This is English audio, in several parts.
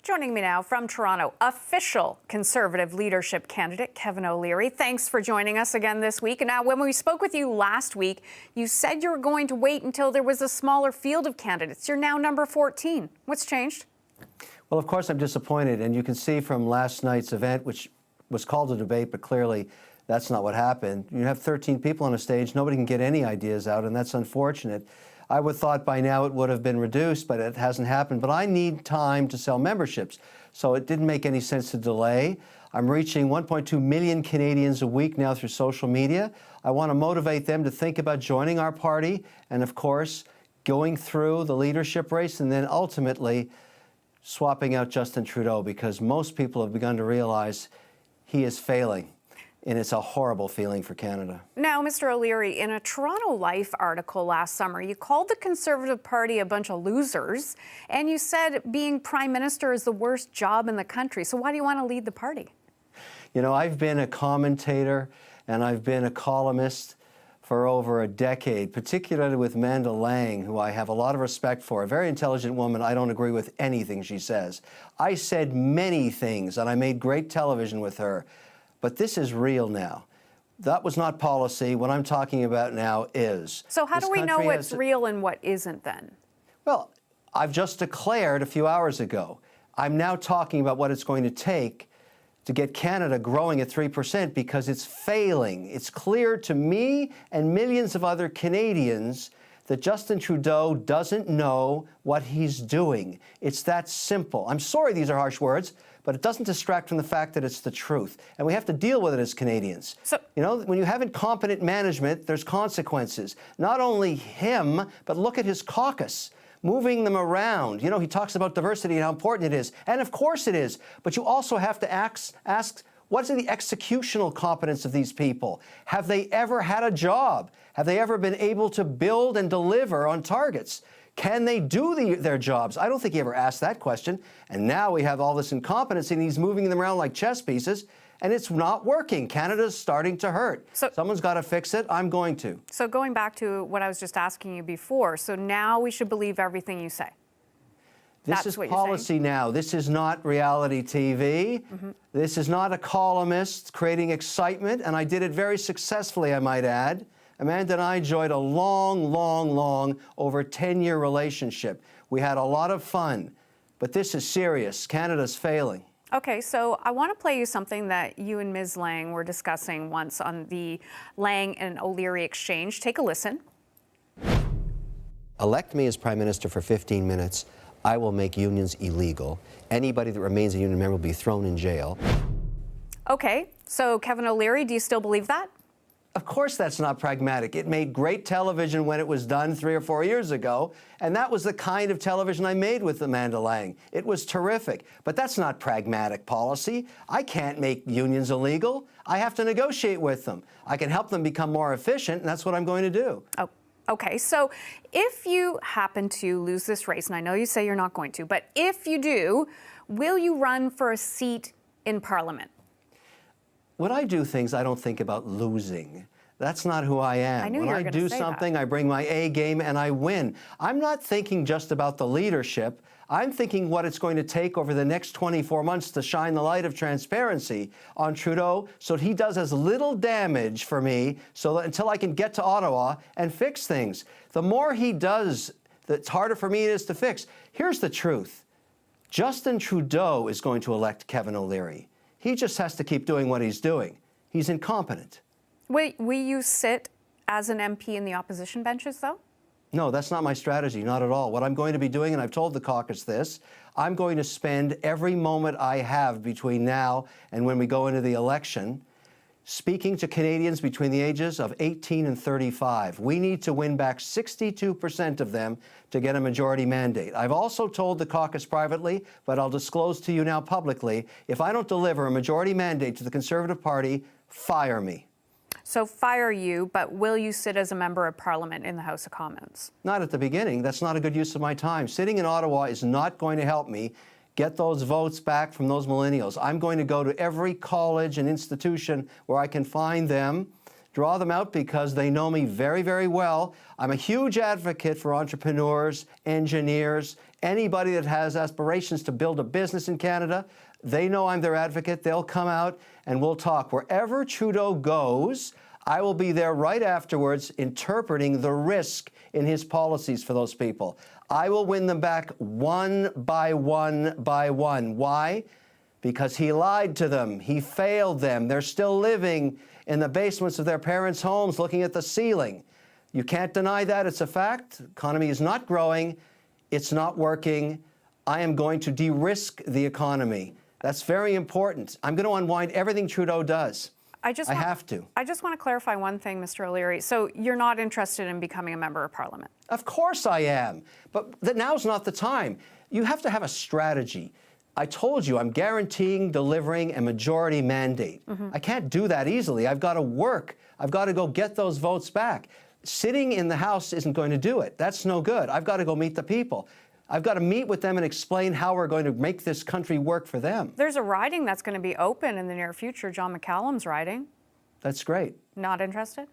Joining me now from Toronto, official Conservative leadership candidate Kevin O'Leary. Thanks for joining us again this week. And now, when we spoke with you last week, you said you were going to wait until there was a smaller field of candidates. You're now number 14. What's changed? Well, of course, I'm disappointed. And you can see from last night's event, which was called a debate, but clearly that's not what happened. You have 13 people on a stage. Nobody can get any ideas out, and that's unfortunate. I would have thought by now it would have been reduced, but it hasn't happened. But I need time to sell memberships, so it didn't make any sense to delay. I'm reaching 1.2 million Canadians a week now through social media. I want to motivate them to think about joining our party and, of course, going through the leadership race and then ultimately swapping out Justin Trudeau, because most people have begun to realize he is failing. And it's a horrible feeling for Canada. Now, Mr. O'Leary, in a Toronto Life article last summer, you called the Conservative Party a bunch of losers, and you said being Prime Minister is the worst job in the country. So why do you want to lead the party? You know, I've been a commentator and I've been a columnist for over a decade, particularly with Amanda Lang, who I have a lot of respect for, a very intelligent woman. I don't agree with anything she says. I said many things, and I made great television with her. But this is real now. That was not policy. What I'm talking about now is. So how do we know what's real and what isn't then? Well, I've just declared a few hours ago. I'm now talking about what it's going to take to get Canada growing at 3% because it's failing. It's clear to me and millions of other Canadians that Justin Trudeau doesn't know what he's doing. It's that simple. I'm sorry these are harsh words, but it doesn't distract from the fact that it's the truth. And we have to deal with it as Canadians. So, you know, when you have incompetent management, there's consequences. Not only him, but look at his caucus, moving them around. You know, he talks about diversity and how important it is. And of course it is. But you also have to ask what's the executional competence of these people? Have they ever had a job? Have they ever been able to build and deliver on targets? Can they do their jobs? I don't think he ever asked that question. And now we have all this incompetence, and he's moving them around like chess pieces, and it's not working. Canada's starting to hurt. So, someone's got to fix it. I'm going to. So going back to what I was just asking you before, so now we should believe everything you say. This is policy now. This is not reality TV. Mm-hmm. This is not a columnist creating excitement, and I did it very successfully, I might add. Amanda and I enjoyed a long, over 10-year relationship. We had a lot of fun, but this is serious. Canada's failing. Okay, so I want to play you something that you and Ms. Lang were discussing once on the Lang and O'Leary exchange. Take a listen. Elect me as Prime Minister for 15 minutes. I will make unions illegal. Anybody that remains a union member will be thrown in jail. Okay, so Kevin O'Leary, do you still believe that? Of course that's not pragmatic. It made great television when it was done 3 or 4 years ago, and that was the kind of television I made with Amanda Lang. It was terrific, but that's not pragmatic policy. I can't make unions illegal. I have to negotiate with them. I can help them become more efficient, and that's what I'm going to do. Oh. Okay, so if you happen to lose this race, and I know you say you're not going to, but if you do, will you run for a seat in Parliament? When I do things, I don't think about losing. That's not who I am. I knew you were when I do something, I bring my A game and I win. I'm not thinking just about the leadership. I'm thinking what it's going to take over the next 24 months to shine the light of transparency on Trudeau so he does as little damage for me so that until I can get to Ottawa and fix things. The more he does, the harder for me it is to fix. Here's the truth. Justin Trudeau is going to elect Kevin O'Leary. He just has to keep doing what he's doing. He's incompetent. Will you sit as an MP in the opposition benches, though? No, that's not my strategy, not at all. What I'm going to be doing, and I've told the caucus this, I'm going to spend every moment I have between now and when we go into the election speaking to Canadians between the ages of 18 and 35. We need to win back 62% of them to get a majority mandate. I've also told the caucus privately, but I'll disclose to you now publicly, if I don't deliver a majority mandate to the Conservative Party, fire me. So fire you, but will you sit as a member of Parliament in the House of Commons? Not at the beginning. That's not a good use of my time. Sitting in Ottawa is not going to help me get those votes back from those millennials. I'm going to go to every college and institution where I can find them draw them out because they know me very, very well. I'm a huge advocate for entrepreneurs, engineers, anybody that has aspirations to build a business in Canada. They know I'm their advocate. They'll come out and we'll talk. Wherever Trudeau goes, I will be there right afterwards interpreting the risk in his policies for those people. I will win them back one by one by one. Why? Because he lied to them. He failed them. They're still living in the basements of their parents' homes looking at the ceiling. You can't deny that. It's a fact. The economy is not growing. It's not working. I am going to de-risk the economy. That's very important. I'm going to unwind everything Trudeau does. I have to. I just want to clarify one thing, Mr. O'Leary. So you're not interested in becoming a member of Parliament? Of course I am. But now's not the time. You have to have a strategy. I told you I'm guaranteeing delivering a majority mandate. I can't do that easily. I've got to work. I've got to go get those votes back. Sitting in the House isn't going to do it. That's no good. I've got to go meet the people. I've got to meet with them and explain how we're going to make this country work for them. There's a riding that's going to be open in the near future, John McCallum's riding. That's great. Not interested?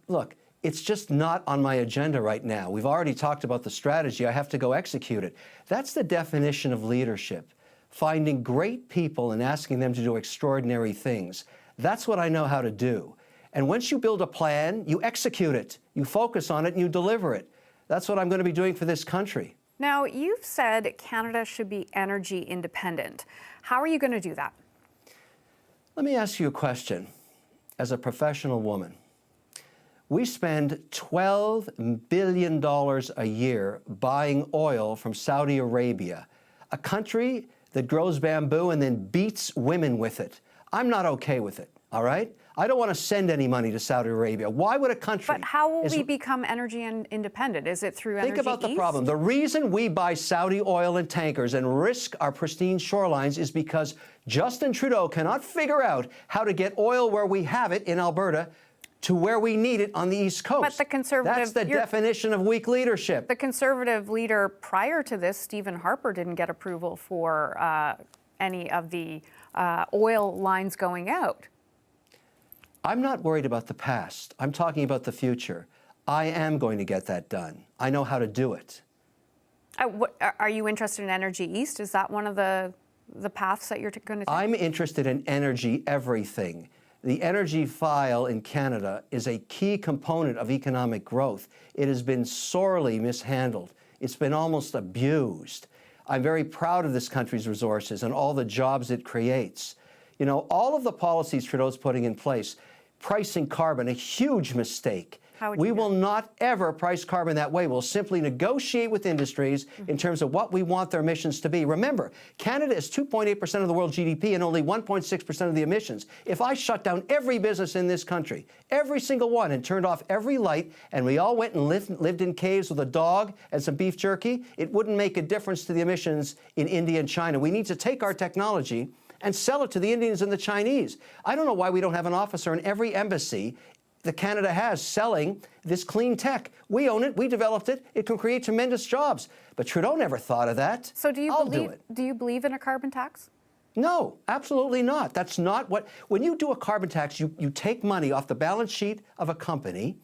Look, it's just not on my agenda right now. We've already talked about the strategy. I have to go execute it. That's the definition of leadership. Finding great people and asking them to do extraordinary things. That's what I know how to do. And once you build a plan, you execute it. You focus on it and you deliver it. That's what I'm going to be doing for this country. Now, you've said Canada should be energy independent. How are you going to do that? Let me ask you a question. As a professional woman, we spend $12 billion a year buying oil from Saudi Arabia, a country that grows bamboo and then beats women with it. I'm not okay with it, all right? I don't want to send any money to Saudi Arabia. Why would a country... But how will we become energy independent? Is it through Energy Think about the East? problem. The reason we buy Saudi oil in tankers and risk our pristine shorelines is because Justin Trudeau cannot figure out how to get oil where we have it in Alberta to where we need it on the East Coast. But the Conservative... That's the definition of weak leadership. The Conservative leader prior to this, Stephen Harper, didn't get approval for any of the oil lines going out. I'm not worried about the past. I'm talking about the future. I am going to get that done. I know how to do it. Are you interested in Energy East? Is that one of the paths that you're going to take? I'm interested in energy everything. The energy file in Canada is a key component of economic growth. It has been sorely mishandled. It's been almost abused. I'm very proud of this country's resources and all the jobs it creates. You know, all of the policies Trudeau's putting in place, pricing carbon, a huge mistake. We will not ever price carbon that way. We'll simply negotiate with industries in terms of what we want their emissions to be. Remember, Canada is 2.8% of the world GDP and only 1.6% of the emissions. If I shut down every business in this country, every single one, and turned off every light, and we all went and lived in caves with a dog and some beef jerky, it wouldn't make a difference to the emissions in India and China. We need to take our technology and sell it to the Indians and the Chinese. I don't know why we don't have an officer in every embassy that Canada has selling this clean tech. We own it. We developed it. It can create tremendous jobs. But Trudeau never thought of that. So do you believe in a carbon tax? No, absolutely not. That's not what... When you do a carbon tax, you take money off the balance sheet of a company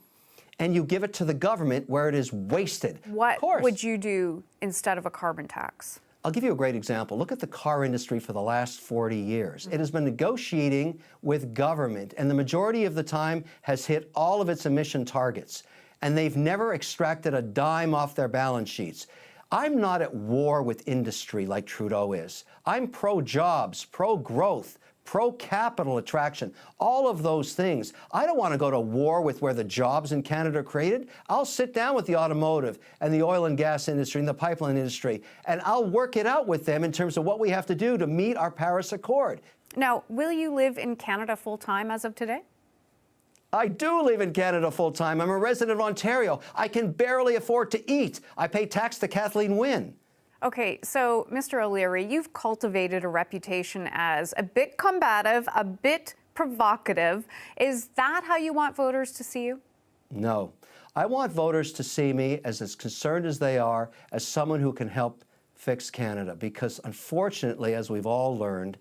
and you give it to the government where it is wasted. What would you do instead of a carbon tax? I'll give you a great example. Look at the car industry for the last 40 years. It has been negotiating with government, and the majority of the time has hit all of its emission targets, and they've never extracted a dime off their balance sheets. I'm not at war with industry like Trudeau is. I'm pro-jobs, pro-growth, pro-capital attraction, all of those things. I don't want to go to war with where the jobs in Canada are created. I'll sit down with the automotive and the oil and gas industry and the pipeline industry, and I'll work it out with them in terms of what we have to do to meet our Paris Accord. Now, will you live in Canada full-time as of today? I do live in Canada full-time. I'm a resident of Ontario. I can barely afford to eat. I pay tax to Kathleen Wynne. Okay, so Mr. O'Leary, you've cultivated a reputation as a bit combative, a bit provocative. Is that how you want voters to see you? No. I want voters to see me as concerned as they are, as someone who can help fix Canada. Because unfortunately, as we've all learned,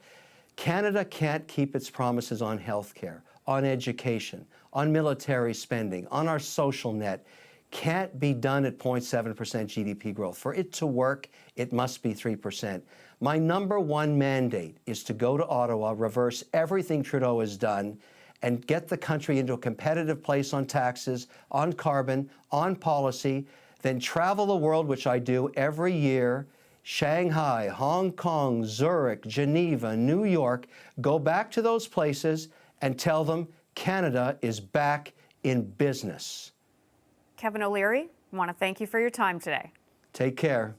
Canada can't keep its promises on health care, on education, on military spending, on our social net, can't be done at 0.7% GDP growth. For it to work, it must be 3%. My number one mandate is to go to Ottawa, reverse everything Trudeau has done, and get the country into a competitive place on taxes, on carbon, on policy, then travel the world, which I do every year, Shanghai, Hong Kong, Zurich, Geneva, New York, go back to those places and tell them Canada is back in business. Kevin O'Leary, I want to thank you for your time today. Take care.